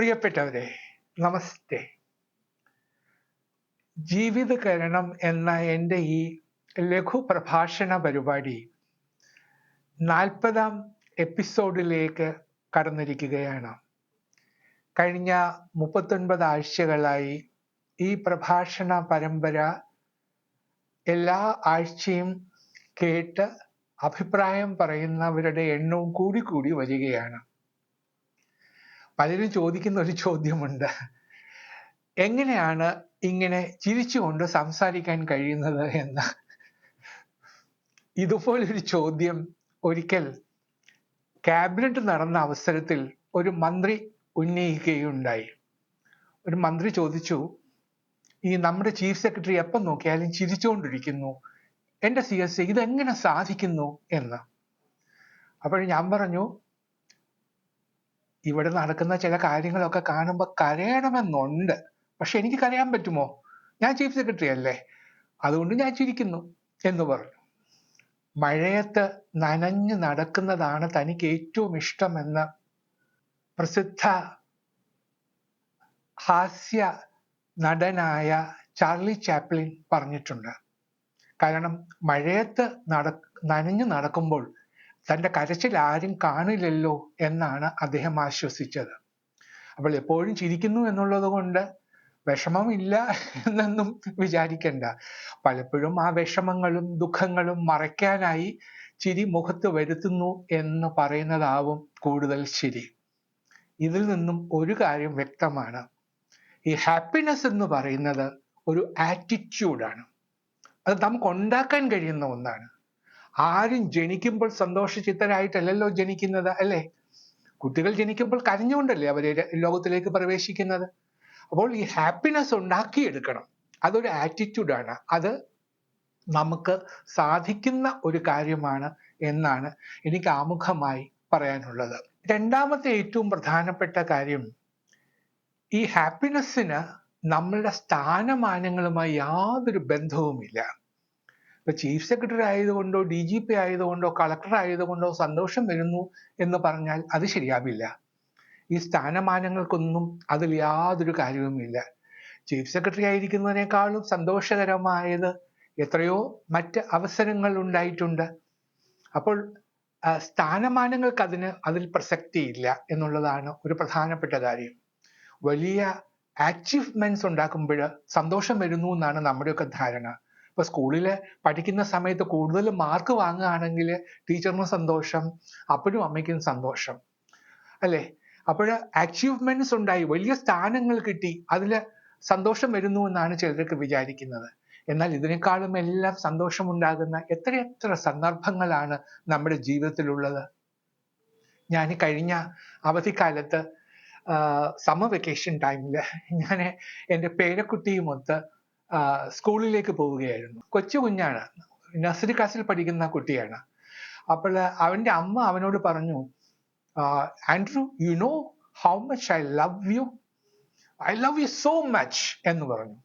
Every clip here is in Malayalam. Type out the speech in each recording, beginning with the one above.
പ്രിയപ്പെട്ടവരെ, നമസ്തേ. ജീവിതകരണം എന്ന എൻ്റെ ഈ ലഘു പ്രഭാഷണ പരിപാടി 40ാം എപ്പിസോഡിലേക്ക് കടന്നിരിക്കുകയാണ്. കഴിഞ്ഞ 39 ആഴ്ചകളായി ഈ പ്രഭാഷണ പരമ്പര എല്ലാ ആഴ്ചയും കേട്ട് അഭിപ്രായം പറയുന്നവരുടെ എണ്ണവും കൂടി വരികയാണ്. പലരും ചോദിക്കുന്ന ഒരു ചോദ്യമുണ്ട്, എങ്ങനെയാണ് ഇങ്ങനെ ചിരിച്ചുകൊണ്ട് സംസാരിക്കാൻ കഴിയുന്നത് എന്ന്. ഇതുപോലൊരു ചോദ്യം ഒരിക്കൽ ക്യാബിനറ്റ് നടന്ന അവസരത്തിൽ ഒരു മന്ത്രി ഉന്നയിക്കുകയുണ്ടായി. ഒരു മന്ത്രി ചോദിച്ചു, ഈ നമ്മുടെ ചീഫ് സെക്രട്ടറി എപ്പം നോക്കിയാലും ചിരിച്ചുകൊണ്ടിരിക്കുന്നു, എൻ്റെ CSA ഇതെങ്ങനെ സാധിക്കുന്നു എന്ന്. അപ്പോൾ ഞാൻ പറഞ്ഞു, ഇവിടെ നടക്കുന്ന ചില കാര്യങ്ങളൊക്കെ കാണുമ്പോൾ കരയണമെന്നുണ്ട്, പക്ഷെ എനിക്ക് കരയാൻ പറ്റുമോ? ഞാൻ ചീഫ് സെക്രട്ടറി അല്ലേ, അതുകൊണ്ട് ഞാൻ ചിരിക്കുന്നു എന്ന് പറഞ്ഞു. മഴയത്ത് നനഞ്ഞു നടക്കുന്നതാണ് തനിക്ക് ഏറ്റവും ഇഷ്ടമെന്ന് പ്രസിദ്ധ ഹാസ്യ നടനായ ചാർലി ചാപ്ലിൻ പറഞ്ഞിട്ടുണ്ട്. കാരണം മഴയത്ത് നനഞ്ഞു നടക്കുമ്പോൾ തൻ്റെ കരച്ചിൽ ആരും കാണില്ലല്ലോ എന്നാണ് അദ്ദേഹം ആശ്വസിച്ചത്. അപ്പോൾ എപ്പോഴും ചിരിക്കുന്നു എന്നുള്ളത് കൊണ്ട് വിഷമമില്ല എന്നൊന്നും വിചാരിക്കണ്ട. പലപ്പോഴും ആ വിഷമങ്ങളും ദുഃഖങ്ങളും മറയ്ക്കാനായി ചിരി മുഖത്ത് വരുത്തുന്നു എന്ന് പറയുന്നതാവും കൂടുതൽ ശരി. ഇതിൽ നിന്നും ഒരു കാര്യം വ്യക്തമാണ്, ഈ ഹാപ്പിനെസ് എന്ന് പറയുന്നത് ഒരു ആറ്റിറ്റ്യൂഡാണ്. അത് നമുക്ക് ഉണ്ടാക്കാൻ കഴിയുന്ന ഒന്നാണ്. ആരും ജനിക്കുമ്പോൾ സന്തോഷചിത്തരായിട്ടല്ലല്ലോ ജനിക്കുന്നത്, അല്ലേ? കുട്ടികൾ ജനിക്കുമ്പോൾ കരഞ്ഞുകൊണ്ടല്ലേ അവരെ ലോകത്തിലേക്ക് പ്രവേശിക്കുന്നത്. അപ്പോൾ ഈ ഹാപ്പിനെസ് ഉണ്ടാക്കിയെടുക്കണം. അതൊരു ആറ്റിറ്റ്യൂഡാണ്. അത് നമുക്ക് സാധിക്കുന്ന ഒരു കാര്യമാണ് എന്നാണ് എനിക്ക് ആമുഖമായി പറയാനുള്ളത്. രണ്ടാമത്തെ ഏറ്റവും പ്രധാനപ്പെട്ട കാര്യം, ഈ ഹാപ്പിനെസ്സിന് നമ്മളുടെ സ്ഥാനമാനങ്ങളുമായി യാതൊരു ബന്ധവുമില്ല. ഇപ്പൊ ചീഫ് സെക്രട്ടറി ആയതുകൊണ്ടോ DGP ആയതുകൊണ്ടോ കളക്ടർ ആയതുകൊണ്ടോ സന്തോഷം വരുന്നു എന്ന് പറഞ്ഞാൽ അത് ശരിയാവില്ല. ഈ സ്ഥാനമാനങ്ങൾക്കൊന്നും അതിൽ യാതൊരു കാര്യവുമില്ല. ചീഫ് സെക്രട്ടറി ആയിരിക്കുന്നതിനേക്കാളും സന്തോഷകരമായത് എത്രയോ മറ്റ് അവസരങ്ങൾ ഉണ്ടായിട്ടുണ്ട്. അപ്പോൾ സ്ഥാനമാനങ്ങൾക്ക് അതിൽ പ്രസക്തിയില്ല എന്നുള്ളതാണ് ഒരു പ്രധാനപ്പെട്ട കാര്യം. വലിയ അച്ചീവ്മെന്റ്സ് ഉണ്ടാക്കുമ്പോൾ സന്തോഷം വരുന്നു എന്നാണ് നമ്മുടെയൊക്കെ ധാരണ. ഇപ്പൊ സ്കൂളിൽ പഠിക്കുന്ന സമയത്ത് കൂടുതൽ മാർക്ക് വാങ്ങുകയാണെങ്കിൽ ടീച്ചറിന് സന്തോഷം, അപ്പനും അമ്മയ്ക്കും സന്തോഷം, അല്ലേ? അപ്പോൾ അച്ചീവ്മെന്റ്സ് ഉണ്ടായി, വലിയ സ്ഥാനങ്ങൾ കിട്ടി, അതിൽ സന്തോഷം വരുന്നു എന്നാണ് ചിലരൊക്കെ വിചാരിക്കുന്നത്. എന്നാൽ ഇതിനേക്കാളും എല്ലാം സന്തോഷമുണ്ടാകുന്ന എത്രയെത്ര സന്ദർഭങ്ങളാണ് നമ്മുടെ ജീവിതത്തിലുള്ളത്. ഞാൻ കഴിഞ്ഞ അവധിക്കാലത്ത് സമ്മർ വെക്കേഷൻ ടൈമിൽ ഞാൻ എൻ്റെ പേരക്കുട്ടിയുമൊത്ത് സ്കൂളിലേക്ക് പോവുകയായിരുന്നു. കൊച്ചു കുഞ്ഞാണ്, നഴ്സറി ക്ലാസ്സിൽ പഠിക്കുന്ന കുട്ടിയാണ്. അപ്പോൾ അവൻ്റെ അമ്മ അവനോട് പറഞ്ഞു, Andrew, you know how much I love you so much എന്ന് പറഞ്ഞു.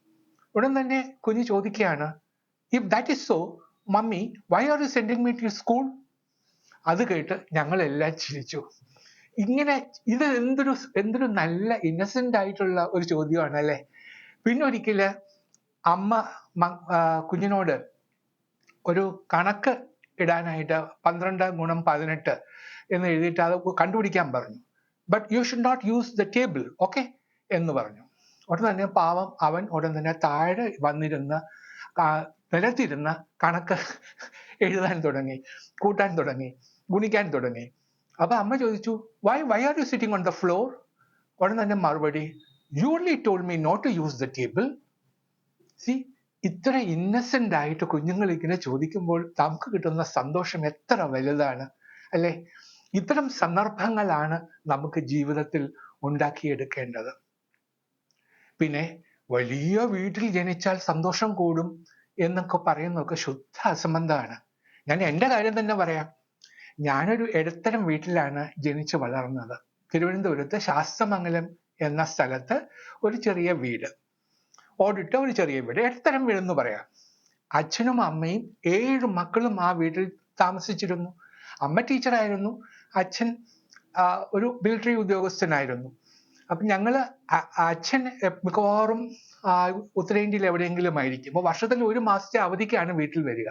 ഉടൻ തന്നെ കുഞ്ഞ് ചോദിക്കുകയാണ്, if that is so mummy, why are you sending me to school? അത് കേട്ട് ഞങ്ങളെല്ലാം ചിരിച്ചു. ഇങ്ങനെ ഇത് എന്തൊരു നല്ല ഇന്നസെന്റ് ആയിട്ടുള്ള ഒരു ചോദ്യമാണ്, അല്ലേ? പിന്നെ ഒരിക്കല് അമ്മ കുഞ്ഞിനോട് ഒരു കണക്ക് ഇടാനായിട്ട് 12 ഗുണം 18 എന്ന് എഴുതിയിട്ട് അത് കണ്ടുപിടിക്കാൻ പറഞ്ഞു. But you should not use the table, okay എന്ന് പറഞ്ഞു. ഉടൻ തന്നെ പാവം അവൻ ഉടൻ തന്നെ താഴെ വന്നിരുന്ന് നിലത്തിരുന്ന് കണക്ക് എഴുതാൻ തുടങ്ങി, കൂട്ടാൻ തുടങ്ങി, ഗുണിക്കാൻ തുടങ്ങി. അപ്പൊ അമ്മ ചോദിച്ചു, why are you sitting on the floor? ഉടൻ തന്നെ മറുപടി, you only told me not to use the table. See, ഇത്ര ഇന്നസെന്റ് ആയിട്ട് കുഞ്ഞുങ്ങൾ ഇങ്ങനെ ചോദിക്കുമ്പോൾ നമുക്ക് കിട്ടുന്ന സന്തോഷം എത്ര വലുതാണ്, അല്ലെ? ഇത്തരം സന്ദർഭങ്ങളാണ് നമുക്ക് ജീവിതത്തിൽ ഉണ്ടാക്കിയെടുക്കേണ്ടത്. പിന്നെ വലിയ വീട്ടിൽ ജനിച്ചാൽ സന്തോഷം കൂടും എന്നൊക്കെ പറയുന്നതൊക്കെ ശുദ്ധ അസംബന്ധമാണ്. ഞാൻ എൻ്റെ കാര്യം തന്നെ പറയാം. ഞാനൊരു ഇടത്തരം വീട്ടിലാണ് ജനിച്ചു വളർന്നത്. തിരുവനന്തപുരത്ത് ശാസ്തമംഗലം എന്ന സ്ഥലത്ത് ഒരു ചെറിയ വീട്, ഓടിട്ട ഒരു ചെറിയ വീട്, ഇടത്തരം വീടെന്ന് പറയാം. അച്ഛനും അമ്മയും 7 മക്കളും ആ വീട്ടിൽ താമസിച്ചിരുന്നു. അമ്മ ടീച്ചറായിരുന്നു, അച്ഛൻ ഒരു മിലിറ്ററി ഉദ്യോഗസ്ഥനായിരുന്നു. അപ്പൊ ഞങ്ങള് അച്ഛൻ മിക്കവാറും ഉത്തരേന്ത്യയിൽ എവിടെയെങ്കിലും ആയിരിക്കും. അപ്പൊ വർഷത്തിൽ 1 മാസത്തെ അവധിക്കാണ് വീട്ടിൽ വരിക.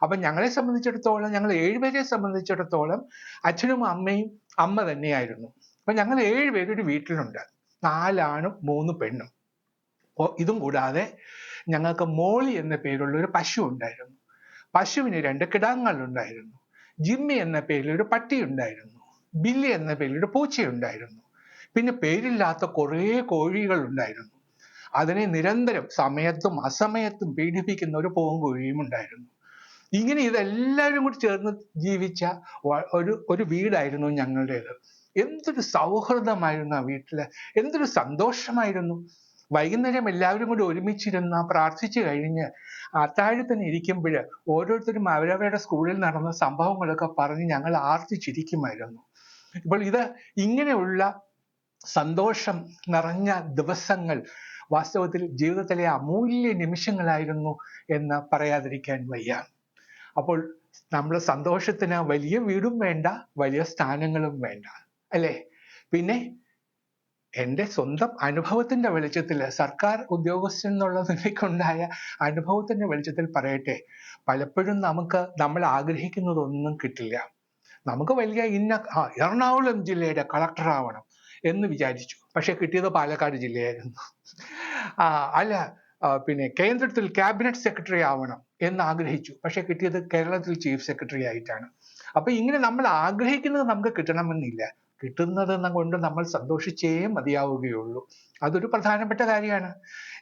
അപ്പൊ ഞങ്ങളെ സംബന്ധിച്ചിടത്തോളം, ഞങ്ങൾ 7 പേരെ സംബന്ധിച്ചിടത്തോളം അച്ഛനും അമ്മയും അമ്മ തന്നെയായിരുന്നു. അപ്പൊ ഞങ്ങൾ 7 പേര് ഒരു വീട്ടിലുണ്ട്, 4 ആണും 3 പെണ്ണും. ഇതും കൂടാതെ ഞങ്ങൾക്ക് മോളി എന്ന പേരുള്ള ഒരു പശു ഉണ്ടായിരുന്നു. പശുവിന് 2 കിടാങ്ങൾ ഉണ്ടായിരുന്നു. ജിമ്മി എന്ന പേരിൽ ഒരു പട്ടി ഉണ്ടായിരുന്നു. ബില്ലി എന്ന പേരിൽ ഒരു പൂച്ചയുണ്ടായിരുന്നു. പിന്നെ പേരില്ലാത്ത കുറേ കോഴികൾ ഉണ്ടായിരുന്നു. അതിനെ നിരന്തരം സമയത്തും അസമയത്തും പീഡിപ്പിക്കുന്ന ഒരു പൂങ്കോഴിയും ഉണ്ടായിരുന്നു. ഇങ്ങനെ ഇതെല്ലാവരും കൂടി ചേർന്ന് ജീവിച്ച ഒരു വീടായിരുന്നു ഞങ്ങളുടേത്. എന്തൊരു സൗഹൃദമായിരുന്നു ആ വീട്ടില്, എന്തൊരു സന്തോഷമായിരുന്നു. വൈകുന്നേരം എല്ലാവരും കൂടി ഒരുമിച്ചിരുന്ന് പ്രാർത്ഥിച്ചു കഴിഞ്ഞ് അത്താഴത്തിന് ഇരിക്കുമ്പോൾ ഓരോരുത്തരും അവരവരുടെ സ്കൂളിൽ നടന്ന സംഭവങ്ങളൊക്കെ പറഞ്ഞ് ഞങ്ങൾ ആർത്തിച്ചിരിക്കുമായിരുന്നു. ഇപ്പോൾ ഇങ്ങനെയുള്ള സന്തോഷം നിറഞ്ഞ ദിവസങ്ങൾ വാസ്തവത്തിൽ ജീവിതത്തിലെ അമൂല്യ നിമിഷങ്ങളായിരുന്നു എന്ന് പറയാതിരിക്കാൻ വയ്യ. അപ്പോൾ നമ്മൾ സന്തോഷത്തിന് വലിയ വീടും വേണ്ട, വലിയ സ്ഥാനങ്ങളും വേണ്ട, അല്ലേ? പിന്നെ എൻ്റെ സ്വന്തം അനുഭവത്തിന്റെ വെളിച്ചത്തിൽ, സർക്കാർ ഉദ്യോഗസ്ഥൻ എന്നുള്ള നിലയ്ക്കുണ്ടായ അനുഭവത്തിന്റെ വെളിച്ചത്തിൽ പറയട്ടെ, പലപ്പോഴും നമ്മൾ ആഗ്രഹിക്കുന്നതൊന്നും കിട്ടില്ല. നമുക്ക് വലിയ എറണാകുളം ജില്ലയുടെ കളക്ടർ ആവണം എന്ന് വിചാരിച്ചു, പക്ഷെ കിട്ടിയത് പാലക്കാട് ജില്ലയായിരുന്നു. അല്ല, പിന്നെ കേന്ദ്രത്തിൽ ക്യാബിനറ്റ് സെക്രട്ടറി ആവണം എന്ന് ആഗ്രഹിച്ചു, പക്ഷെ കിട്ടിയത് കേരളത്തിൽ ചീഫ് സെക്രട്ടറി ആയിട്ടാണ്. അപ്പൊ ഇങ്ങനെ നമ്മൾ ആഗ്രഹിക്കുന്നത് നമുക്ക് കിട്ടണമെന്നില്ല, കിട്ടുന്നത് കൊണ്ട് നമ്മൾ സന്തോഷിച്ചേ മതിയാവുകയുള്ളൂ. അതൊരു പ്രധാനപ്പെട്ട കാര്യമാണ്.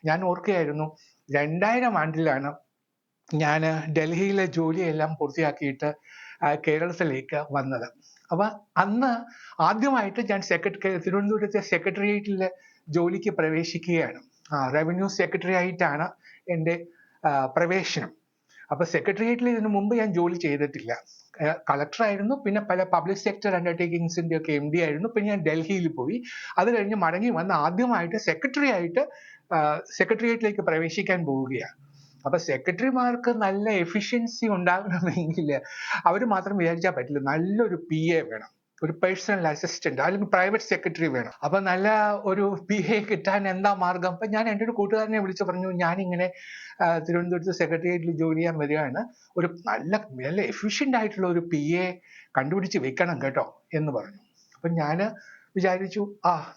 ഞാൻ ഓർക്കുകയായിരുന്നു, 2000 ആണ്ടിലാണ് ഞാൻ ഡൽഹിയിലെ ജോലിയെല്ലാം പൂർത്തിയാക്കിയിട്ട് കേരളത്തിലേക്ക് വന്നത്. അപ്പൊ അന്ന് ആദ്യമായിട്ട് ഞാൻ തിരുവനന്തപുരത്തെ സെക്രട്ടേറിയറ്റിലെ ജോലിക്ക് പ്രവേശിക്കുകയാണ്. റവന്യൂ സെക്രട്ടറി ആയിട്ടാണ് എൻ്റെ പ്രവേശനം. അപ്പൊ സെക്രട്ടേറിയറ്റിൽ ഇതിനു മുമ്പ് ഞാൻ ജോലി ചെയ്തിട്ടില്ല. കളക്ടർ ആയിരുന്നു, പിന്നെ പല പബ്ലിക് സെക്ടർ അണ്ടർടേക്കിങ്സിന്റെ ഒക്കെ MD ആയിരുന്നു. പിന്നെ ഞാൻ ഡൽഹിയിൽ പോയി, അത് കഴിഞ്ഞ് മടങ്ങി വന്ന് ആദ്യമായിട്ട് സെക്രട്ടേറിയറ്റിലേക്ക് പ്രവേശിക്കാൻ പോവുകയാണ്. അപ്പൊ സെക്രട്ടറിമാർക്ക് നല്ല എഫിഷ്യൻസി ഉണ്ടാകണമെങ്കിൽ അവർ മാത്രം വിചാരിച്ചാൽ പറ്റില്ല, നല്ലൊരു PA വേണം, ഒരു പേഴ്സണൽ അസിസ്റ്റന്റ് അല്ലെങ്കിൽ പ്രൈവറ്റ് സെക്രട്ടറി വേണം. അപ്പൊ നല്ല ഒരു PA കിട്ടാൻ എന്താ മാർഗം? അപ്പൊ ഞാൻ എൻ്റെ ഒരു കൂട്ടുകാരനെ വിളിച്ചു പറഞ്ഞു, ഞാനിങ്ങനെ തിരുവനന്തപുരത്ത് സെക്രട്ടേറിയറ്റിൽ ജോലി ചെയ്യാൻ വരികയാണ്, ഒരു നല്ല എഫിഷ്യന്റ് ആയിട്ടുള്ള ഒരു PA കണ്ടുപിടിച്ച് വെക്കണം കേട്ടോ എന്ന് പറഞ്ഞു. അപ്പൊ ഞാൻ വിചാരിച്ചു,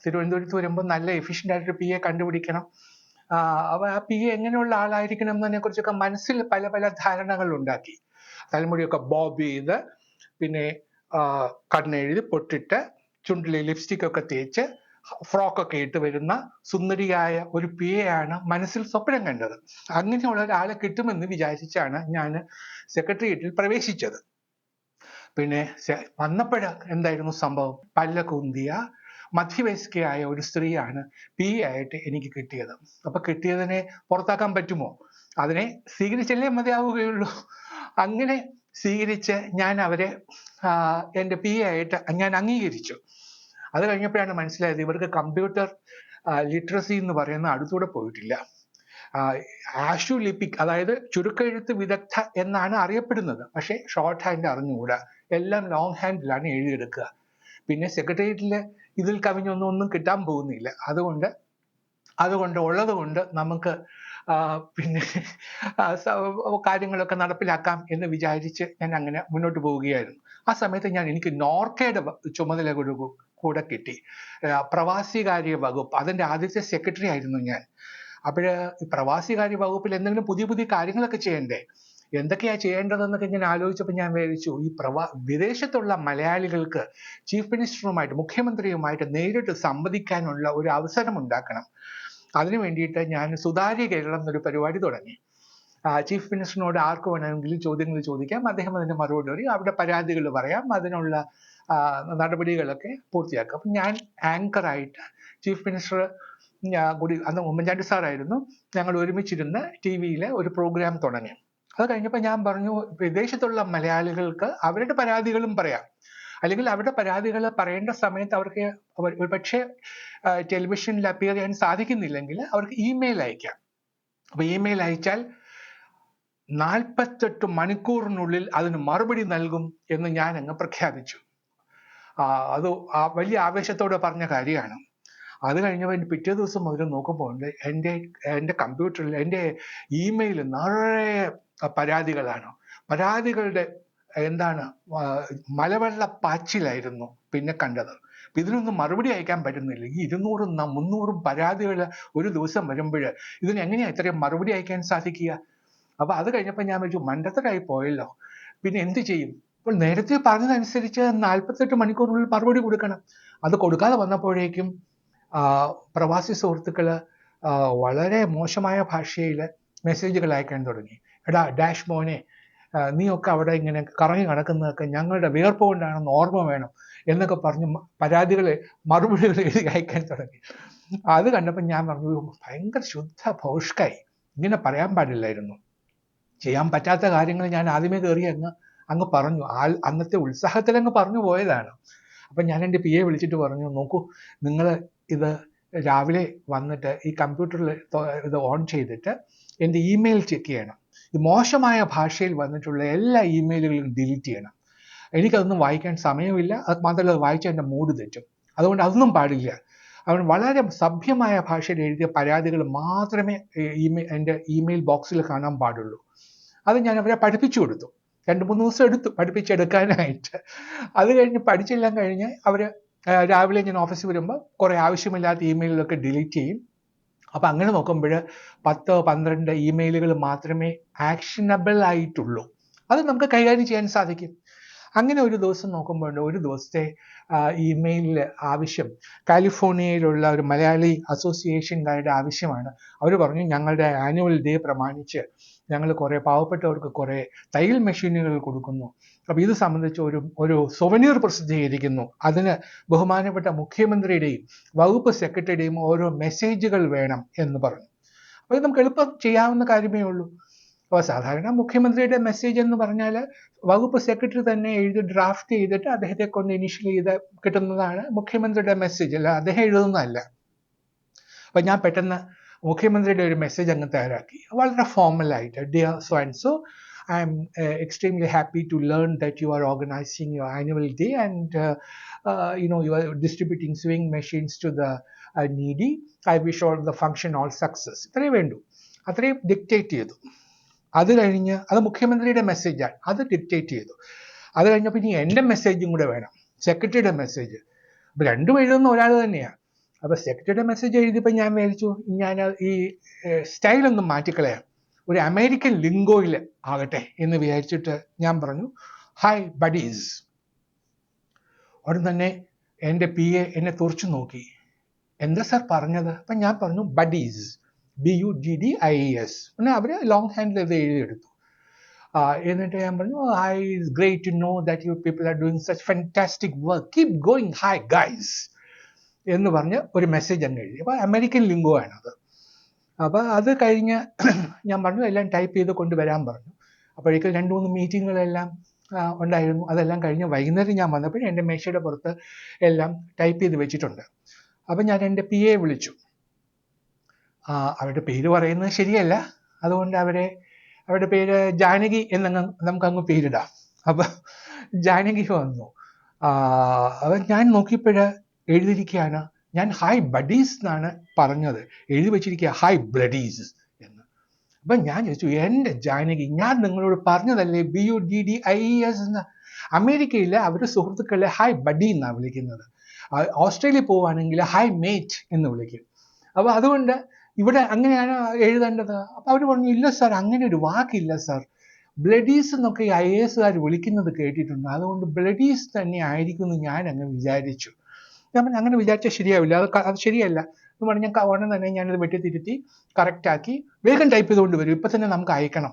തിരുവനന്തപുരത്ത് വരുമ്പോൾ നല്ല എഫിഷ്യന്റ് ആയിട്ടൊരു PA കണ്ടുപിടിക്കണം. അപ്പൊ ആ PA എങ്ങനെയുള്ള ആളായിരിക്കണം എന്നതിനെ കുറിച്ചൊക്കെ മനസ്സിൽ പല പല ധാരണകൾ ഉണ്ടാക്കി. തലമുടിയൊക്കെ ബോബ് ചെയ്ത്, പിന്നെ കണ്ണെഴുതി പൊട്ടിട്ട്, ചുണ്ടിലെ ലിപ്സ്റ്റിക് ഒക്കെ തേച്ച്, ഫ്രോക്കൊക്കെ ഇട്ട് വരുന്ന സുന്ദരിയായ ഒരു PA ആണ് മനസ്സിൽ സ്വപ്നം കണ്ടത്. അങ്ങനെയുള്ള ഒരാളെ കിട്ടുമെന്ന് വിചാരിച്ചാണ് ഞാൻ സെക്രട്ടേറിയറ്റിൽ പ്രവേശിച്ചത്. പിന്നെ വന്നപ്പോഴ എന്തായിരുന്നു സംഭവം? പല്ലകുന്തിയ മധ്യവയസ്കയായ ഒരു സ്ത്രീയാണ് PA ആയിട്ട് എനിക്ക് കിട്ടിയത്. അപ്പൊ കിട്ടിയതിനെ പുറത്താക്കാൻ പറ്റുമോ? അതിനെ സ്വീകരിച്ചല്ലേ മതിയാവുകയുള്ളൂ. അങ്ങനെ സ്വീകരിച്ച് ഞാൻ അവരെ എൻ്റെ PA ആയിട്ട് ഞാൻ അംഗീകരിച്ചു. അത് കഴിഞ്ഞപ്പോഴാണ് മനസ്സിലായത് ഇവർക്ക് കമ്പ്യൂട്ടർ ലിറ്ററസി എന്ന് പറയുന്ന അടുത്തൂടെ പോയിട്ടില്ല. ആശുലിപിക്, അതായത് ചുരുക്കെഴുത്ത് വിദഗ്ധ എന്നാണ് അറിയപ്പെടുന്നത്, പക്ഷെ ഷോർട്ട് ഹാൻഡ് അറിഞ്ഞുകൂടാ, എല്ലാം ലോങ് ഹാൻഡിലാണ് എഴുതിയെടുക്കുക. പിന്നെ സെക്രട്ടേറിയറ്റില് ഇതിൽ കവിഞ്ഞൊന്നും കിട്ടാൻ പോകുന്നില്ല. അതുകൊണ്ട് ഉള്ളത് കൊണ്ട് നമുക്ക് പിന്നെ കാര്യങ്ങളൊക്കെ നടപ്പിലാക്കാം എന്ന് വിചാരിച്ച് ഞാൻ അങ്ങനെ മുന്നോട്ട് പോവുകയായിരുന്നു. ആ സമയത്ത് എനിക്ക് നോർക്കയുടെ ചുമതല കൂടെ കിട്ടി, പ്രവാസികാര്യ വകുപ്പ്. അതിൻ്റെ ആദ്യത്തെ സെക്രട്ടറി ആയിരുന്നു ഞാൻ. അപ്പോഴ് പ്രവാസികാര്യ വകുപ്പിൽ എന്തെങ്കിലും പുതിയ പുതിയ കാര്യങ്ങളൊക്കെ ചെയ്യണ്ടേ? എന്തൊക്കെയാ ചെയ്യേണ്ടതെന്നൊക്കെ ഞാൻ ആലോചിച്ചപ്പോൾ ഞാൻ വിചാരിച്ചു, വിദേശത്തുള്ള മലയാളികൾക്ക് ചീഫ് മിനിസ്റ്ററുമായിട്ട്, മുഖ്യമന്ത്രിയുമായിട്ട് നേരിട്ട് സംവദിക്കാനുള്ള ഒരു അവസരം ഉണ്ടാക്കണം. അതിനു വേണ്ടിയിട്ട് ഞാൻ സുതാര്യ കേരളം എന്നൊരു പരിപാടി തുടങ്ങി. ചീഫ് മിനിസ്റ്ററിനോട് ആർക്ക് വേണമെങ്കിലും ചോദ്യങ്ങൾ ചോദിക്കാം, അദ്ദേഹം അതിന് മറുപടി പറയും, അവിടെ പരാതികൾ പറയാം, അതിനുള്ള നടപടികളൊക്കെ പൂർത്തിയാക്കാം. അപ്പം ഞാൻ ആങ്കറായിട്ട് ചീഫ് മിനിസ്റ്റർ കൂടി, അന്ന് ഉമ്മൻചാണ്ടി സാറായിരുന്നു, ഞങ്ങൾ ഒരുമിച്ചിരുന്ന് TV-യിൽ ഒരു പ്രോഗ്രാം തുടങ്ങി. അത് കഴിഞ്ഞപ്പോൾ ഞാൻ പറഞ്ഞു, വിദേശത്തുള്ള മലയാളികൾക്ക് അവരുടെ പരാതികളും പറയാം, അല്ലെങ്കിൽ അവരുടെ പരാതികൾ പറയേണ്ട സമയത്ത് അവർക്ക് ഒരുപക്ഷെ ടെലിവിഷനിൽ അപ്പിയർ ചെയ്യാൻ സാധിക്കുന്നില്ലെങ്കിൽ അവർക്ക് ഇമെയിൽ അയക്കാം. അപ്പൊ ഇമെയിൽ അയച്ചാൽ 48 മണിക്കൂറിനുള്ളിൽ അതിന് മറുപടി നൽകും എന്ന് ഞാൻ അങ്ങ് പ്രഖ്യാപിച്ചു. അത് വലിയ ആവേശത്തോടെ പറഞ്ഞ കാര്യമാണ്. അത് കഴിഞ്ഞപ്പോൾ പിറ്റേ ദിവസം മുതൽ നോക്കുമ്പോൾ എൻ്റെ കമ്പ്യൂട്ടറിൽ എൻ്റെ ഇമെയിൽ നിറയെ പരാതികളാണ്. പരാതികളുടെ എന്താണ് മലവെള്ള പാച്ചിലായിരുന്നു പിന്നെ കണ്ടത്. ഇതിനൊന്നും മറുപടി അയക്കാൻ പറ്റുന്നില്ല. ഈ 200 300 പരാതികൾ ഒരു ദിവസം വരുമ്പോൾ ഇതിന് എങ്ങനെയാ ഇത്രയും മറുപടി അയക്കാൻ സാധിക്കുക? അപ്പൊ അത് കഴിഞ്ഞപ്പോൾ ഞാൻ വിചാരിച്ചു മണ്ടത്തരായി പോയല്ലോ, പിന്നെ എന്ത് ചെയ്യും? അപ്പോൾ നേരത്തെ പറഞ്ഞതനുസരിച്ച് 48 മണിക്കൂറിനുള്ളിൽ മറുപടി കൊടുക്കണം. അത് കൊടുക്കാതെ വന്നപ്പോഴേക്കും പ്രവാസി സുഹൃത്തുക്കള് വളരെ മോശമായ ഭാഷയിൽ മെസ്സേജുകൾ അയക്കാൻ തുടങ്ങി. എടാ ഡാഷ് മോനെ, നീയൊക്കെ അവിടെ ഇങ്ങനെ കറങ്ങി നടക്കുന്നതൊക്കെ ഞങ്ങളുടെ വിയർപ്പ് കൊണ്ടാണെന്ന് ഓർമ്മ വേണം എന്നൊക്കെ പറഞ്ഞ് പരാതികളെ മറുപടികൾ എഴുതി അയക്കാൻ തുടങ്ങി. അത് കണ്ടപ്പോൾ ഞാൻ പറഞ്ഞു, ഭയങ്കര ശുദ്ധ ഭോഷ്കായി, ഇങ്ങനെ പറയാൻ പാടില്ലായിരുന്നു. ചെയ്യാൻ പറ്റാത്ത കാര്യങ്ങൾ ഞാൻ ആദ്യമേ കയറി അങ്ങ് പറഞ്ഞു. അന്നത്തെ ഉത്സാഹത്തിൽ അങ്ങ് പറഞ്ഞു പോയതാണ്. അപ്പം ഞാൻ എൻ്റെ PA വിളിച്ചിട്ട് പറഞ്ഞു, നോക്കൂ, നിങ്ങൾ ഇത് രാവിലെ വന്നിട്ട് ഈ കമ്പ്യൂട്ടറിൽ ഇത് ഓൺ ചെയ്തിട്ട് എൻ്റെ ഇമെയിൽ ചെക്ക് ചെയ്യണം. ഈ മോശമായ ഭാഷയിൽ വന്നിട്ടുള്ള എല്ലാ ഇമെയിലുകളും ഡിലീറ്റ് ചെയ്യണം. എനിക്കതൊന്നും വായിക്കാൻ സമയമില്ല. അത് മാത്രമല്ല, അത് വായിച്ചാൽ എൻ്റെ മൂഡ് തെറ്റും. അതുകൊണ്ട് അതൊന്നും പാടില്ല. അതുകൊണ്ട് വളരെ സഭ്യമായ ഭാഷയിൽ എഴുതിയ പരാതികൾ മാത്രമേ എൻ്റെ ഇമെയിൽ ബോക്സിൽ കാണാൻ പാടുള്ളൂ. അത് ഞാൻ അവരെ പഠിപ്പിച്ചു കൊടുത്തു. 2-3 ദിവസം എടുത്തു പഠിപ്പിച്ചെടുക്കാനായിട്ട്. അത് കഴിഞ്ഞ് പഠിച്ചെല്ലാം കഴിഞ്ഞ് അവർ രാവിലെ ഞാൻ ഓഫീസിൽ വരുമ്പോൾ കുറേ ആവശ്യമില്ലാത്ത ഇമെയിലൊക്കെ ഡിലീറ്റ് ചെയ്യും. അപ്പം അങ്ങനെ നോക്കുമ്പോൾ 10-12 ഇമെയിലുകൾ മാത്രമേ ആക്ഷനബിൾ ആയിട്ടുള്ളൂ. അത് നമുക്ക് കൈകാര്യം ചെയ്യാൻ സാധിക്കും. അങ്ങനെ ഒരു ദിവസം നോക്കുമ്പോൾ ഒരു ദിവസത്തെ ഇമെയിലിൽ ആവശ്യം കാലിഫോർണിയയിലുള്ള ഒരു മലയാളി അസോസിയേഷൻകാരുടെ ആവശ്യമാണ്. അവർ പറഞ്ഞു, ഞങ്ങളുടെ ആനുവൽ ഡേ പ്രമാണിച്ച് ഞങ്ങൾ കുറേ പാവപ്പെട്ടവർക്ക് കുറേ തയ്യൽ മെഷീനുകൾ കൊടുക്കുന്നു. അപ്പോൾ ഇത് സംബന്ധിച്ച് ഒരു സൊവനീർ പ്രസിദ്ധീകരിക്കുന്നു. അതിന് ബഹുമാനപ്പെട്ട മുഖ്യമന്ത്രിയുടെയും വകുപ്പ് സെക്രട്ടറിയുടെയും ഓരോ മെസ്സേജുകൾ വേണം എന്ന് പറഞ്ഞു. അപ്പോൾ ഇത് നമുക്ക് എളുപ്പം ചെയ്യാവുന്ന കാര്യമേ ഉള്ളൂ. അപ്പോൾ സാധാരണ മുഖ്യമന്ത്രിയുടെ മെസ്സേജ് എന്ന് പറഞ്ഞാൽ വകുപ്പ് സെക്രട്ടറി തന്നെ എഴുതി ഡ്രാഫ്റ്റ് ചെയ്തിട്ട് അദ്ദേഹത്തെ കൊണ്ട് ഇനിഷ്യൽ ചെയ്ത് കിട്ടുന്നതാണ് മുഖ്യമന്ത്രിയുടെ മെസ്സേജ്, അല്ല അദ്ദേഹം എഴുതുന്നതല്ല. അപ്പം ഞാൻ പെട്ടെന്ന് മുഖ്യമന്ത്രിയുടെ ഒരു മെസ്സേജ് അങ്ങ് തയ്യാറാക്കി, വളരെ ഫോർമലായിട്ട്. Dear so and so, I am extremely happy to learn that you are organizing your annual day and you are distributing sewing machines to the needy. I wish all the function all success. ഇത്രയും വേണ്ടു. അത്രയും ഡിക്റ്റേറ്റ് ചെയ്തു. അത് കഴിഞ്ഞ് അത് മുഖ്യമന്ത്രിയുടെ മെസ്സേജാണ്, അത് ഡിക്റ്റേറ്റ് ചെയ്തു. അത് കഴിഞ്ഞപ്പോൾ ഇനി എൻ്റെ മെസ്സേജും കൂടെ വേണം, സെക്രട്ടറിയുടെ മെസ്സേജ്. അപ്പോൾ രണ്ടും എഴുതുന്ന ഒരാൾ തന്നെയാണ്. അപ്പോൾ സെക്രട്ടറിയുടെ മെസ്സേജ് എഴുതിയപ്പോൾ ഞാൻ വിചാരിച്ചു, ഞാൻ ഈ സ്റ്റൈലൊന്നും മാറ്റിക്കളയാം, ഒരു അമേരിക്കൻ ലിംഗോയിൽ ആകട്ടെ എന്ന് വിചാരിച്ചിട്ട് ഞാൻ പറഞ്ഞു, ഹായ് ബഡീസ്. ഉടൻ തന്നെ എൻ്റെ PA എന്നെ തുറച്ചു നോക്കി, എന്താ സാർ പറഞ്ഞത്? അപ്പം ഞാൻ പറഞ്ഞു ബഡീസ്, BUDDIES. പിന്നെ അവർ ലോങ് ഹാൻഡിൽ ഇത് എഴുതിയെടുത്തു. എന്നിട്ട് ഞാൻ പറഞ്ഞു, I it's great to know that you people are doing such fantastic work, keep going, hi guys എന്ന് പറഞ്ഞ് ഒരു മെസ്സേജ് അങ്ങ് എഴുതി. അപ്പോൾ അമേരിക്കൻ ലിംഗോ ആണത്. അപ്പോൾ അത് കഴിഞ്ഞ് ഞാൻ പറഞ്ഞു എല്ലാം ടൈപ്പ് ചെയ്ത് കൊണ്ടുവരാൻ പറഞ്ഞു. അപ്പോഴേക്കും 2-3 മീറ്റിങ്ങുകളെല്ലാം ഉണ്ടായിരുന്നു. അതെല്ലാം കഴിഞ്ഞ് വൈകുന്നേരം ഞാൻ വന്നപ്പോൾ എൻ്റെ മേശയുടെ പുറത്ത് എല്ലാം ടൈപ്പ് ചെയ്ത് വെച്ചിട്ടുണ്ട്. അപ്പം ഞാൻ എൻ്റെ PA വിളിച്ചു. അവരുടെ പേര് പറയുന്നത് ശരിയല്ല, അതുകൊണ്ട് അവരുടെ പേര് ജാനകി എന്നങ്ങ് നമുക്കങ്ങ് പേരിടാം. അപ്പം ജാനകി വന്നു. അപ്പം ഞാൻ നോക്കിയപ്പോൾ എഴുതിയിരിക്കുകയാണ്, ഞാൻ ഹായ് ബഡീസ് എന്നാണ് പറഞ്ഞത്, എഴുതി വെച്ചിരിക്കുക ഹായ് ബ്ലഡീസ് എന്ന്. അപ്പം ഞാൻ ചോദിച്ചു, എൻ്റെ ജാനകി, ഞാൻ നിങ്ങളോട് പറഞ്ഞതല്ലേ BUDDIES എന്ന്? അമേരിക്കയിൽ അവരുടെ സുഹൃത്തുക്കളെ ഹായ് ബഡി എന്നാണ് വിളിക്കുന്നത്. ഓസ്ട്രേലിയ പോവുകയാണെങ്കിൽ ഹായ് മേറ്റ് എന്ന് വിളിക്കും. അപ്പോൾ അതുകൊണ്ട് ഇവിടെ അങ്ങനെയാണ് എഴുതേണ്ടത്. അപ്പോൾ അവർ പറഞ്ഞു, ഇല്ല സാർ, അങ്ങനെ ഒരു വാക്കില്ല സാർ, ബ്ലഡീസ് എന്നൊക്കെ ഈ IAS വിളിക്കുന്നത് കേട്ടിട്ടുണ്ട്, അതുകൊണ്ട് ബ്ലഡീസ് തന്നെ ആയിരിക്കും എന്ന് ഞാൻ അങ്ങ് വിചാരിച്ചു. ഞാൻ അങ്ങനെ വിചാരിച്ചാൽ ശരിയാവില്ല, അത് ശരിയല്ല എന്ന് പറഞ്ഞ് ഞാൻ ഉടനെ തന്നെ ഞാനത് വെട്ടിത്തിരുത്തി കറക്റ്റാക്കി വേഗം ടൈപ്പ് ചെയ്തുകൊണ്ട് വരും, ഇപ്പം തന്നെ നമുക്ക് അയക്കണം,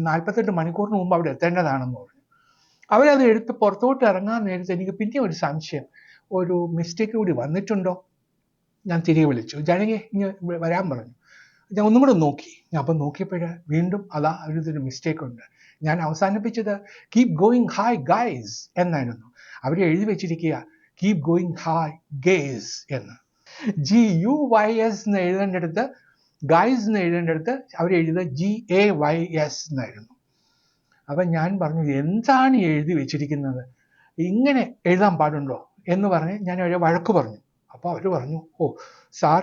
48 മണിക്കൂറിന് മുമ്പ് അവിടെ എത്തേണ്ടതാണെന്ന് പറഞ്ഞു. അവരത് എടുത്ത് പുറത്തോട്ട് ഇറങ്ങാൻ നേരത്തെ എനിക്ക് പിന്നെ ഒരു സംശയം, ഒരു മിസ്റ്റേക്ക് കൂടി വന്നിട്ടുണ്ടോ? ഞാൻ തിരികെ വിളിച്ചു, ജാനകി ഇങ്ങനെ വരാൻ പറഞ്ഞു. ഞാൻ ഒന്നും കൂടെ നോക്കി. ഞാൻ അപ്പം നോക്കിയപ്പോഴേ വീണ്ടും ഒരു മിസ്റ്റേക്ക് ഉണ്ട്. ഞാൻ അവസാനിപ്പിച്ചത് കീപ് ഗോയിങ് ഹായ് ഗൈസ് എന്നായിരുന്നു. അവർ എഴുതി വെച്ചിരിക്കുക കീപ് ഗോയിങ് ഹായ് ഗേസ് എന്ന്. GUYS എന്ന് എഴുതേണ്ടടുത്ത് ഗൈസ് എന്ന് എഴുതേണ്ടടുത്ത് അവർ എഴുതുക GAYS എന്നായിരുന്നു. അപ്പം ഞാൻ പറഞ്ഞു, എന്താണ് എഴുതി വെച്ചിരിക്കുന്നത്, ഇങ്ങനെ എഴുതാൻ പാടുണ്ടോ എന്ന് പറഞ്ഞ് ഞാൻ അവരെ വഴക്ക് പറഞ്ഞു. അപ്പോൾ അവർ പറഞ്ഞു, ഓ സാർ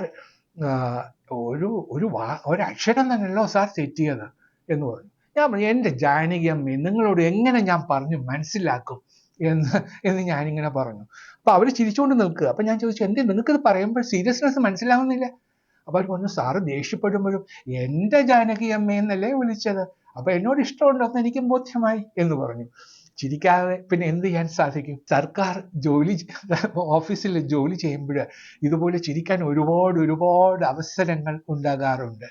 ഒരക്ഷരം തന്നെയല്ലോ സാർ തെറ്റിയത് എന്ന് പറഞ്ഞു. ഞാൻ പറഞ്ഞു, എൻ്റെ ജാനകി അമ്മേ, നിങ്ങളോട് എങ്ങനെ ഞാൻ പറഞ്ഞു മനസ്സിലാക്കും എന്ന് ഞാനിങ്ങനെ പറഞ്ഞു. അപ്പൊ അവർ ചിരിച്ചുകൊണ്ട് നിൽക്കുക. അപ്പൊ ഞാൻ ചോദിച്ചു, എന്തേ നിങ്ങൾക്കിത് പറയുമ്പോൾ സീരിയസ്നെസ് മനസ്സിലാവുന്നില്ല? അപ്പൊ അവർ പറഞ്ഞു, സാറ് ദേഷ്യപ്പെടുമ്പോഴും എൻ്റെ ജാനകി അമ്മയെന്നല്ലേ വിളിച്ചത്, അപ്പൊ എന്നോട് ഇഷ്ടമുണ്ടെന്ന് എനിക്കും ബോധ്യമായി എന്ന് പറഞ്ഞു. ചിരിക്കാതെ പിന്നെ എന്ത് ചെയ്യാൻ സാധിക്കും? സർക്കാർ ഓഫീസിൽ ജോലി ചെയ്യുമ്പോൾ ഇതുപോലെ ചിരിക്കാൻ ഒരുപാട് അവസരങ്ങൾ ഉണ്ടാകാറുണ്ട്.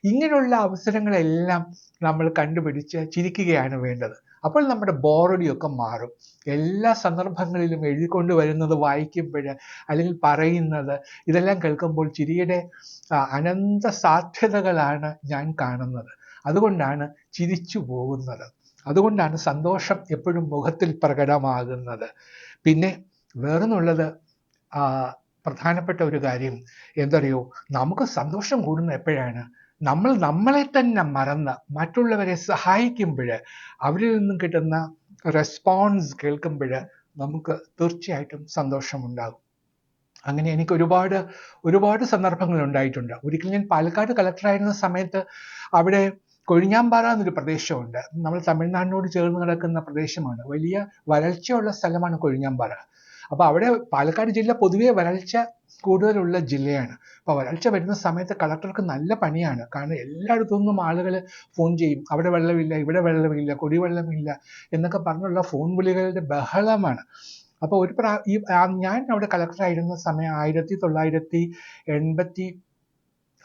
ഇങ്ങനെയുള്ള അവസരങ്ങളെല്ലാം നമ്മൾ കണ്ടുപിടിച്ച് ചിരിക്കുകയാണ് വേണ്ടത്. അപ്പോൾ നമ്മുടെ ബോറടിയൊക്കെ മാറും. എല്ലാ സന്ദർഭങ്ങളിലും എഴുതിക്കൊണ്ട് വരുന്നത് വായിക്കുമ്പോൾ അല്ലെങ്കിൽ പറയുന്നത് ഇതെല്ലാം കേൾക്കുമ്പോൾ ചിരിയുടെ അനന്ത സാധ്യതകളാണ് ഞാൻ കാണുന്നത്. അതുകൊണ്ടാണ് ചിരിച്ചു പോകുന്നത്. അതുകൊണ്ടാണ് സന്തോഷം എപ്പോഴും മുഖത്തിൽ പ്രകടമാകുന്നത്. പിന്നെ വേറൊന്നുള്ളത്, പ്രധാനപ്പെട്ട ഒരു കാര്യം എന്തറിയോ, നമുക്ക് സന്തോഷം കൂടുന്നത് എപ്പോഴാണ്? നമ്മൾ നമ്മളെ തന്നെ മറന്ന് മറ്റുള്ളവരെ സഹായിക്കുമ്പോൾ, അവരിൽ നിന്നും കിട്ടുന്ന റെസ്പോൺസ് കേൾക്കുമ്പോൾ നമുക്ക് തീർച്ചയായിട്ടും സന്തോഷമുണ്ടാകും. അങ്ങനെ എനിക്ക് ഒരുപാട് സന്ദർഭങ്ങൾ ഉണ്ടായിട്ടുണ്ട്. ഒരിക്കൽ ഞാൻ പാലക്കാട് കളക്ടറായിരുന്ന സമയത്ത് അവിടെ കൊഴിഞ്ഞാമ്പാറ എന്നൊരു പ്രദേശമുണ്ട്. നമ്മൾ തമിഴ്നാടിനോട് ചേർന്ന് കിടക്കുന്ന പ്രദേശമാണ്. വലിയ വരൾച്ചയുള്ള സ്ഥലമാണ് കൊഴിഞ്ഞാമ്പാറ. അപ്പോൾ അവിടെ പാലക്കാട് ജില്ല പൊതുവെ വരൾച്ച കൂടുതലുള്ള ജില്ലയാണ്. അപ്പോൾ വരൾച്ച വരുന്ന സമയത്ത് കളക്ടർക്ക് നല്ല പണിയാണ്. കാരണം എല്ലായിടത്തു നിന്നും ആളുകൾ ഫോൺ ചെയ്യും, അവിടെ വെള്ളമില്ല, ഇവിടെ വെള്ളമില്ല, കുടിവെള്ളമില്ല എന്നൊക്കെ പറഞ്ഞുള്ള ഫോൺ വിളികളുടെ ബഹളമാണ്. അപ്പോൾ ഞാൻ അവിടെ കളക്ടറായിരുന്ന സമയം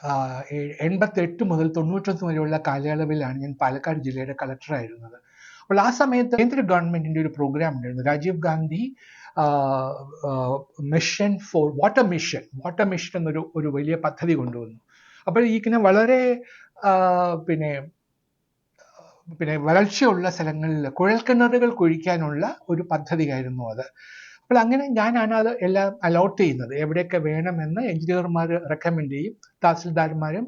1988 മുതൽ 91 വരെയുള്ള കാലയളവിലാണ് ഞാൻ പാലക്കാട് ജില്ലയുടെ കളക്ടറായിരുന്നത്. അപ്പോൾ ആ സമയത്ത് കേന്ദ്ര ഗവൺമെന്റിന്റെ ഒരു പ്രോഗ്രാം ഉണ്ടായിരുന്നു, Rajiv Gandhi mission for water mission എന്നൊരു വലിയ പദ്ധതി കൊണ്ടുവന്നു. അപ്പോൾ ഇങ്ങനെ വളരെ പിന്നെ വരൾച്ചയുള്ള സ്ഥലങ്ങളിൽ കുഴൽക്കിണറുകൾ കുഴിക്കാനുള്ള ഒരു പദ്ധതിയായിരുന്നു അത്. അപ്പോൾ അങ്ങനെ ഞാനാണ് അത് എല്ലാം അലോട്ട് ചെയ്യുന്നത്. എവിടെയൊക്കെ വേണമെന്ന് എഞ്ചിനീയർമാർ റെക്കമെൻഡ് ചെയ്യും. തഹസിൽദാർമാരും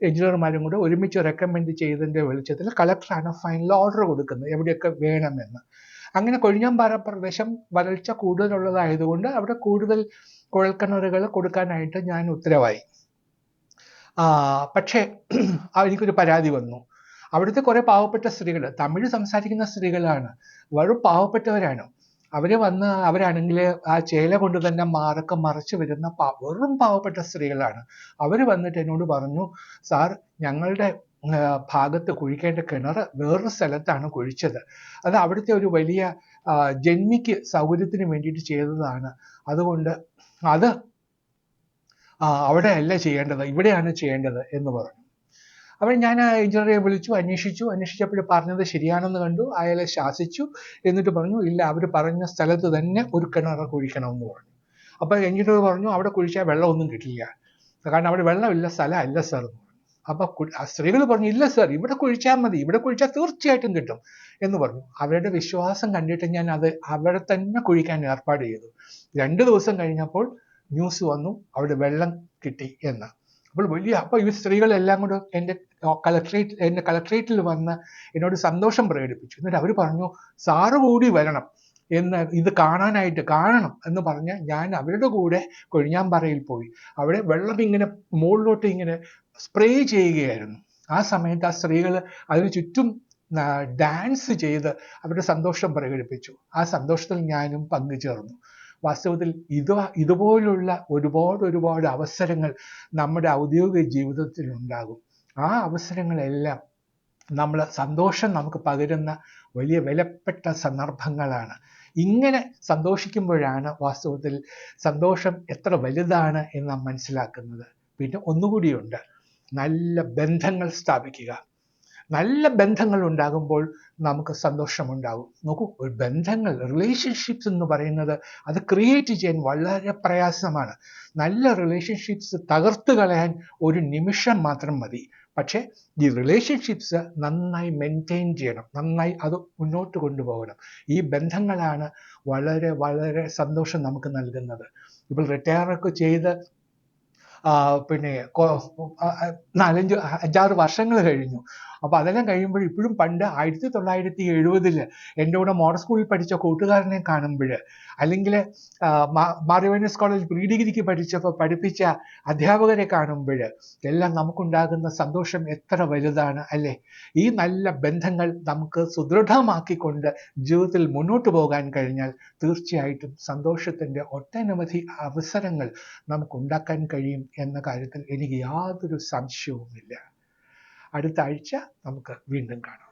എഞ്ചിനീയർമാരും കൂടെ ഒരുമിച്ച് റെക്കമെൻഡ് ചെയ്തതിൻ്റെ വെളിച്ചത്തിൽ കളക്ടറാണ് ഫൈനൽ ഓർഡർ കൊടുക്കുന്നത് എവിടെയൊക്കെ വേണമെന്ന്. അങ്ങനെ കൊഴിഞ്ഞാമ്പാറ പ്രദേശം വരൾച്ച കൂടുതലുള്ളതായതുകൊണ്ട് അവിടെ കൂടുതൽ കുഴൽക്കിണറുകൾ കൊടുക്കാനായിട്ട് ഞാൻ ഉത്തരവായി. പക്ഷേ എനിക്കൊരു പരാതി വന്നു. അവിടുത്തെ കുറെ പാവപ്പെട്ട സ്ത്രീകൾ, തമിഴ് സംസാരിക്കുന്ന സ്ത്രീകളാണ്, വെറും പാവപ്പെട്ടവരാണ്. അവരാണെങ്കിൽ ആ ചേല കൊണ്ട് തന്നെ മാറൊക്കെ മറിച്ച് വരുന്ന വെറും പാവപ്പെട്ട സ്ത്രീകളാണ്. അവർ വന്നിട്ട് എന്നോട് പറഞ്ഞു, സാർ ഞങ്ങളുടെ ഭാഗത്ത് കുഴിക്കേണ്ട കിണർ വേറൊരു സ്ഥലത്താണ് കുഴിച്ചത്. അത് അവിടുത്തെ ഒരു വലിയ ജന്മിക്ക് സൗകര്യത്തിന് വേണ്ടിയിട്ട് ചെയ്തതാണ്. അതുകൊണ്ട് അത് അവിടെ അല്ല ചെയ്യേണ്ടത്, ഇവിടെയാണ് ചെയ്യേണ്ടത് എന്ന് പറഞ്ഞു. അപ്പോൾ ഞാൻ ആ എഞ്ചിനീയറെ വിളിച്ചു, അന്വേഷിച്ചപ്പോൾ പറഞ്ഞത് ശരിയാണെന്ന് കണ്ടു. അയാളെ ശാസിച്ചു. എന്നിട്ട് പറഞ്ഞു, ഇല്ല, അവർ പറഞ്ഞ സ്ഥലത്ത് തന്നെ ഒരു കിണർ കുഴിക്കണമെന്ന് പറഞ്ഞു. അപ്പോൾ എഞ്ചിനീയർ പറഞ്ഞു, അവിടെ കുഴിച്ചാൽ വെള്ളമൊന്നും കിട്ടില്ല, കാരണം അവിടെ വെള്ളമില്ല സ്ഥലമല്ല സാർ എന്ന് പറഞ്ഞു. അപ്പോൾ സ്ത്രീകൾ പറഞ്ഞു, ഇല്ല സാർ, ഇവിടെ കുഴിച്ചാൽ മതി, ഇവിടെ കുഴിച്ചാൽ തീർച്ചയായിട്ടും കിട്ടും എന്ന് പറഞ്ഞു. അവരുടെ വിശ്വാസം കണ്ടിട്ട് ഞാൻ അത് അവിടെ തന്നെ കുഴിക്കാൻ ഏർപ്പാട് ചെയ്തു. 2 ദിവസം കഴിഞ്ഞപ്പോൾ ന്യൂസ് വന്നു, അവിടെ വെള്ളം കിട്ടി എന്ന്. അപ്പോൾ ഈ സ്ത്രീകളെല്ലാം കൂടെ എൻ്റെ കളക്ട്രേറ്റിൽ വന്ന് എന്നോട് സന്തോഷം പ്രകടിപ്പിച്ചു. എന്നിട്ട് അവർ പറഞ്ഞു, സാറ് കൂടി വരണം ഇത് കാണണം എന്ന് പറഞ്ഞ് ഞാൻ അവരുടെ കൂടെ കൊഴിഞ്ഞാമ്പാറയിൽ പോയി. അവിടെ വെള്ളം ഇങ്ങനെ മുകളിലോട്ട് ഇങ്ങനെ സ്പ്രേ ചെയ്യുകയായിരുന്നു. ആ സമയത്ത് ആ സ്ത്രീകൾ അതിന് ചുറ്റും ഡാൻസ് ചെയ്ത് അവരുടെ സന്തോഷം പ്രകടിപ്പിച്ചു. ആ സന്തോഷത്തിൽ ഞാനും പങ്കുചേർന്നു. വാസ്തവത്തിൽ ഇതുപോലുള്ള ഒരുപാട് അവസരങ്ങൾ നമ്മുടെ ഔദ്യോഗിക ജീവിതത്തിൽ ഉണ്ടാകും. ആ അവസരങ്ങളെല്ലാം സന്തോഷം നമുക്ക് പകരുന്ന വലിയ വിലപ്പെട്ട സന്ദർഭങ്ങളാണ്. ഇങ്ങനെ സന്തോഷിക്കുമ്പോഴാണ് വാസ്തവത്തിൽ സന്തോഷം എത്ര വലുതാണ് എന്ന് നാം മനസ്സിലാക്കുന്നത്. പിന്നെ ഒന്നുകൂടിയുണ്ട്, നല്ല ബന്ധങ്ങൾ സ്ഥാപിക്കുക. നല്ല ബന്ധങ്ങൾ ഉണ്ടാകുമ്പോൾ നമുക്ക് സന്തോഷമുണ്ടാകും. നോക്കൂ, ഒരു റിലേഷൻഷിപ്സ് എന്ന് പറയുന്നത് അത് ക്രിയേറ്റ് ചെയ്യാൻ വളരെ പ്രയാസമാണ്. നല്ല റിലേഷൻഷിപ്സ് തകർത്ത് കളയാൻ ഒരു നിമിഷം മാത്രം മതി. പക്ഷേ ഈ റിലേഷൻഷിപ്സ് നന്നായി മെയിൻറ്റെയിൻ ചെയ്യണം, നന്നായി അത് മുന്നോട്ട് കൊണ്ടുപോകണം. ഈ ബന്ധങ്ങളാണ് വളരെ സന്തോഷം നമുക്ക് നൽകുന്നത്. ഇപ്പോൾ റിട്ടയറൊക്കെ ചെയ്ത് 4-5-6 വർഷങ്ങൾ കഴിഞ്ഞു. അപ്പോൾ അതെല്ലാം കഴിയുമ്പോൾ ഇപ്പോഴും പണ്ട് 1970 എൻ്റെ കൂടെ മോഡൽ സ്കൂളിൽ പഠിച്ച കൂട്ടുകാരനെ കാണുമ്പോൾ, അല്ലെങ്കിൽ മാറിയോനിയസ് കോളേജ് പ്രീ ഡിഗ്രിക്ക് പഠിപ്പിച്ച അധ്യാപകരെ കാണുമ്പോൾ എല്ലാം നമുക്കുണ്ടാകുന്ന സന്തോഷം എത്ര വലുതാണ് അല്ലേ? ഈ നല്ല ബന്ധങ്ങൾ നമുക്ക് സുദൃഢമാക്കിക്കൊണ്ട് ജീവിതത്തിൽ മുന്നോട്ട് പോകാൻ കഴിഞ്ഞാൽ തീർച്ചയായിട്ടും സന്തോഷത്തിൻ്റെ ഒട്ടനവധി അവസരങ്ങൾ നമുക്കുണ്ടാക്കാൻ കഴിയും എന്ന കാര്യത്തിൽ എനിക്ക് യാതൊരു സംശയവുമില്ല. അടുത്ത ആഴ്ച നമുക്ക് വീണ്ടും കാണാം.